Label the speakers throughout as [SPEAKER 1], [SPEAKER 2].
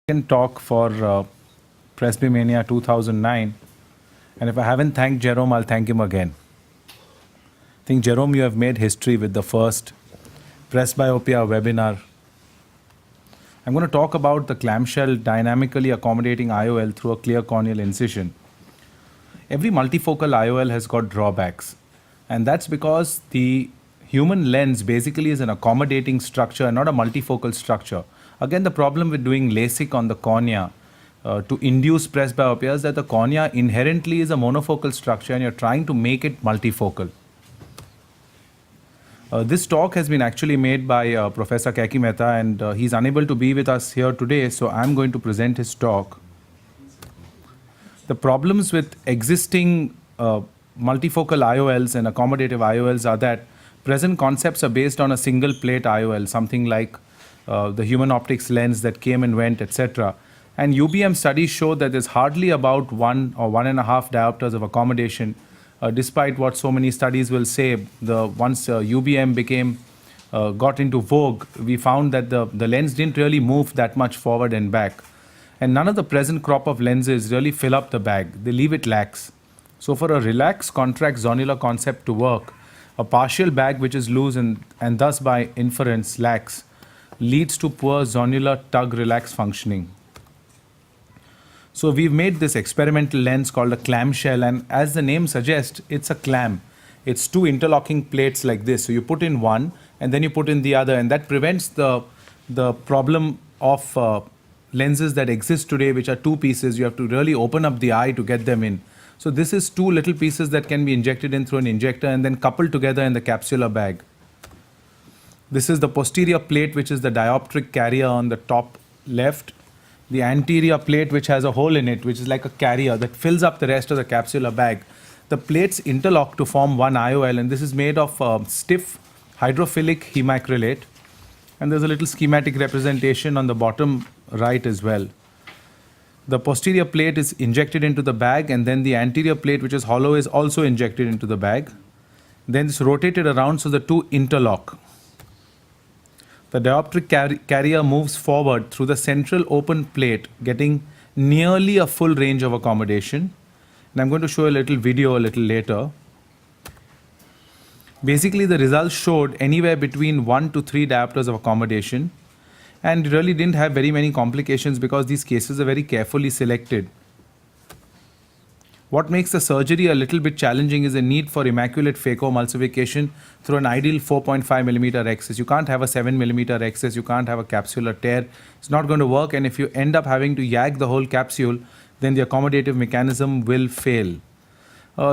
[SPEAKER 1] Second talk for Presbymania 2009. And if I haven't thanked Jerome, I'll thank him again. I think, Jerome, you have made history with the first presbyopia webinar. I'm going to talk about the clamshell dynamically accommodating IOL through a clear corneal incision. Every multifocal IOL has got drawbacks, and that's because the human lens basically is an accommodating structure and not a multifocal structure. Again, the problem with doing LASIK on the cornea to induce presbyopia is that the cornea inherently is a monofocal structure and you're trying to make it multifocal. This talk has been actually made by Professor Cyres Mehta, and he's unable to be with us here today, so I'm going to present his talk. The problems with existing multifocal IOLs and accommodative IOLs are that present concepts are based on a single plate IOL, something like the human optics lens that came and went, etc. And UBM studies show that there's hardly about 1 or 1.5 diopters of accommodation, despite what so many studies will say. Once UBM got into vogue, we found that the lens didn't really move that much forward and back. And none of the present crop of lenses really fill up the bag. They leave it lax. So for a relaxed contract zonular concept to work, a partial bag which is loose and thus by inference lax leads to poor zonular tug relax functioning. So we've made this experimental lens called a clamshell, and as the name suggests, it's a clam. It's two interlocking plates like this. So you put in one and then you put in the other, and that prevents the problem of lenses that exist today, which are two pieces. You have to really open up the eye to get them in. So this is two little pieces that can be injected in through an injector and then coupled together in the capsular bag. This is the posterior plate, which is the dioptric carrier on the top left. The anterior plate, which has a hole in it, which is like a carrier that fills up the rest of the capsular bag. The plates interlock to form one IOL, and this is made of stiff hydrophilic hemacrylate. And there's a little schematic representation on the bottom right as well. The posterior plate is injected into the bag, and then the anterior plate, which is hollow, is also injected into the bag. Then it's rotated around so the two interlock. The dioptric carrier moves forward through the central open plate, getting nearly a full range of accommodation. And I'm going to show a little video a little later. Basically, the results showed anywhere between 1 to 3 diopters of accommodation, and really didn't have very many complications because these cases are very carefully selected. What makes the surgery a little bit challenging is the need for immaculate phacoemulsification through an ideal 4.5mm excess. You can't have a 7mm excess, you can't have a capsular tear. It's not going to work, and if you end up having to yag the whole capsule, then the accommodative mechanism will fail.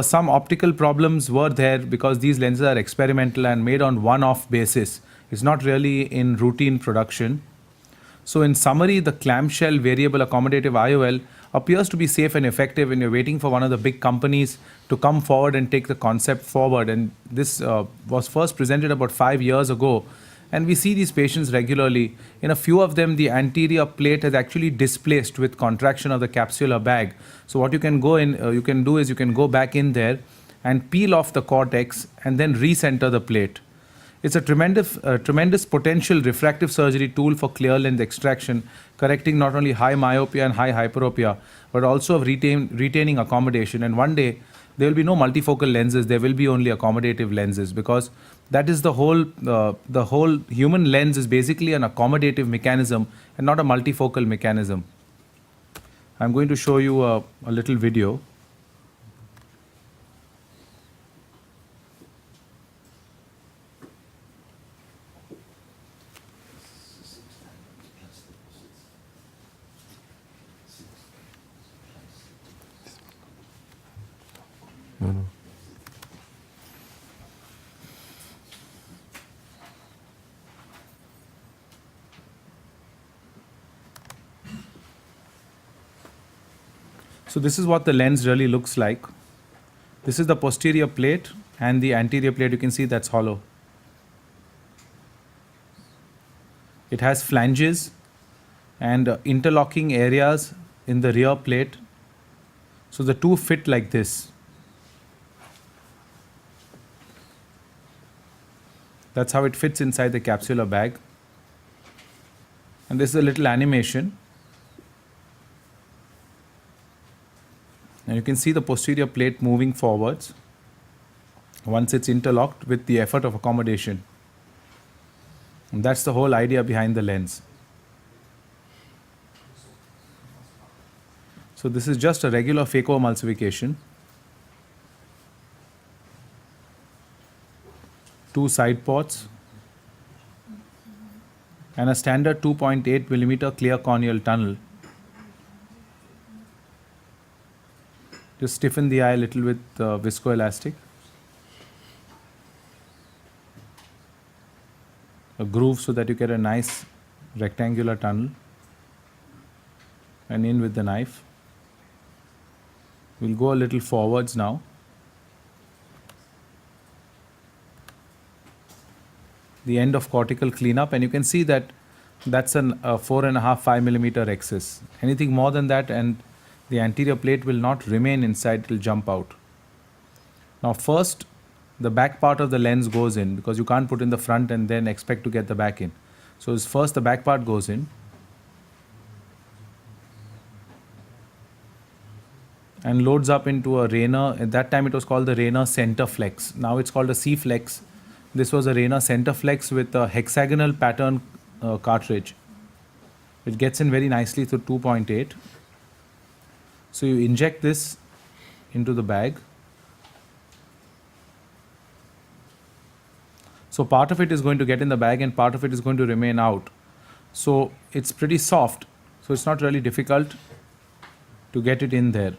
[SPEAKER 1] Some optical problems were there because these lenses are experimental and made on one-off basis. It's not really in routine production. So in summary, the clamshell variable accommodative IOL appears to be safe and effective when you're waiting for one of the big companies to come forward and take the concept forward. And this was first presented about 5 years ago. And we see these patients regularly. In a few of them, the anterior plate has actually displaced with contraction of the capsular bag. So what you can do is you can go back in there and peel off the cortex and then recenter the plate. It's a tremendous potential refractive surgery tool for clear lens extraction, correcting not only high myopia and high hyperopia, but also of retaining accommodation. And one day, there will be no multifocal lenses, there will be only accommodative lenses, because that is the whole human lens is basically an accommodative mechanism and not a multifocal mechanism. I'm going to show you a little video.
[SPEAKER 2] No.
[SPEAKER 1] So this is what the lens really looks like. This is the posterior plate, and the anterior plate, you can see that's hollow. It has flanges and interlocking areas in the rear plate. So the two fit like this. That's how it fits inside the capsular bag. And this is a little animation. And you can see the posterior plate moving forwards once it's interlocked with the effort of accommodation. And that's the whole idea behind the lens. So this is just a regular phacoemulsification. 2 side ports and a standard 2.8 millimeter clear corneal tunnel. Just stiffen the eye a little with viscoelastic. A groove so that you get a nice rectangular tunnel, and in with the knife. We'll go a little forwards now. The end of cortical cleanup, and you can see that that's a 4.5-5 millimeter excess. Anything more than that and the anterior plate will not remain inside, it will jump out. Now first the back part of the lens goes in, because you can't put in the front and then expect to get the back in. So first the back part goes in and loads up into a Rayner. At that time it was called the Rayner Center Flex. Now it's called a C-Flex. This was a Rayner Center Flex with a hexagonal pattern cartridge. It gets in very nicely through 2.8. So you inject this into the bag. So part of it is going to get in the bag and part of it is going to remain out. So it's pretty soft. So it's not really difficult to get it in there.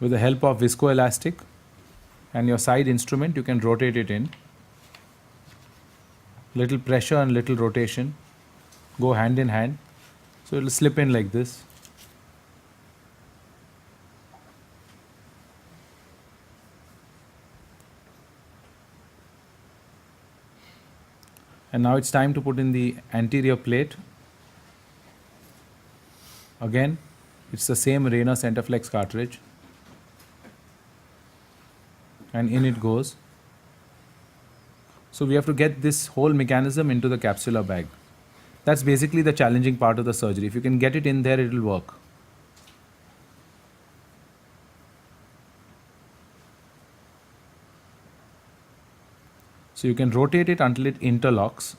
[SPEAKER 1] With the help of viscoelastic and your side instrument, you can rotate it in. Little pressure and little rotation go hand in hand. So it will slip in like this. And now it's time to put in the anterior plate. Again, it's the same Rayner Centerflex cartridge. And in it goes. So we have to get this whole mechanism into the capsular bag. That's basically the challenging part of the surgery. If you can get it in there, it will work. So you can rotate it until it interlocks.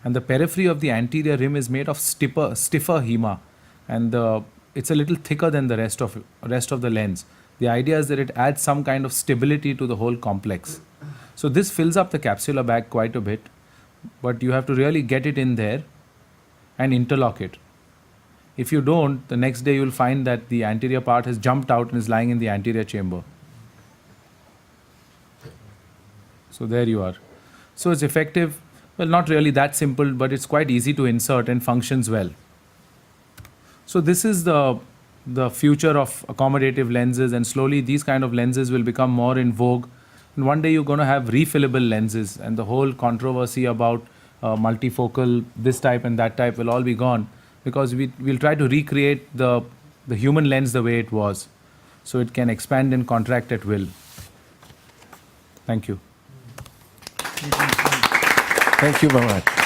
[SPEAKER 1] And the periphery of the anterior rim is made of stiffer hema. And it's a little thicker than the rest of the lens. The idea is that it adds some kind of stability to the whole complex. So this fills up the capsular bag quite a bit. But you have to really get it in there and interlock it. If you don't, the next day you will find that the anterior part has jumped out and is lying in the anterior chamber. So there you are. So it's effective. Well, not really that simple, but it's quite easy to insert and functions well. So this is the future of accommodative lenses, and slowly these kind of lenses will become more in vogue. And one day you're going to have refillable lenses, and the whole controversy about multifocal, this type and that type will all be gone, because we'll try to recreate the human lens the way it was. So it can expand and contract at will. Thank you.
[SPEAKER 2] Thank you very much.